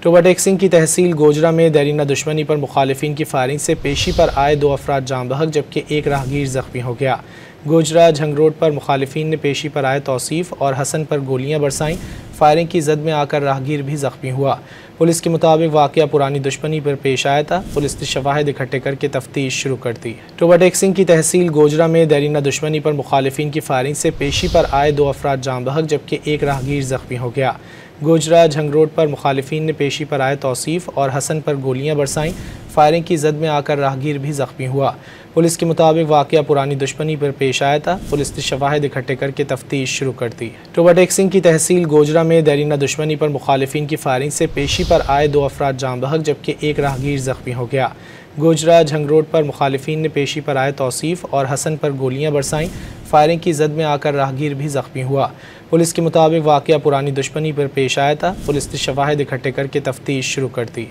Toba take Singh की तहसील गोजरा में देरीना दुश्मनी पर मुखालिफिन की फायरिंग से पेशी पर आए 2 अफराद जाम बहक जबकि एक राहगीर जख्मी हो गया। गोजरा झंग रोड पर मुखालिफिन ने पेशी पर आए तौसीफ़ और हसन पर गोलियां बरसाईं। फायरिंग की जद में आकर राहगीर भी जख्मी हुआ। पुलिस के मुताबिक वाक़या पुरानी दुश्मनी पर पेश आया था। पुलिस ने शवाहिद इकट्ठे करके तफ्तीश शुरू कर दी। टोबा टेक सिंह की तहसील गोजरा में देरीना दुश्मनी पर मुखालिफिन की फायरिंग से पेशी पर आए 2 अफराद जाम बहक जबकि एक राहगीर जख्मी हो गया। गोजरा झंग रोड पर मुखालिफिन ने पेशी पर आए तौसीफ़ और हसन पर गोलियां बरसाईं। फायरिंग की जद में आकर राहगीर भी जख्मी हुआ। पुलिस के मुताबिक वाक़या पुरानी दुश्मनी पर पेश आया था। पुलिस ने शवाहिद इकट्ठे करके तफ्तीश शुरू कर दी। टोबा टेक सिंह की तहसील गोजरा में देरीना दुश्मनी पर मुखालिफिन की फायरिंग से पेशी पर आए 2 अफराद जाम बहक जबकि एक राहगीर जख्मी हो गया। गोजरा झंग रोड पर मुखालिफिन ने पेशी पर आए तौसीफ़ और हसन पर गोलियां बरसाईं। फायरिंग की जद में आकर राहगीर भी जख्मी हुआ। पुलिस के मुताबिक वाक़या पुरानी दुश्मनी पर पेश आया था। पुलिस ने शवाहिद इकट्ठे करके तफ्तीश शुरू कर दी।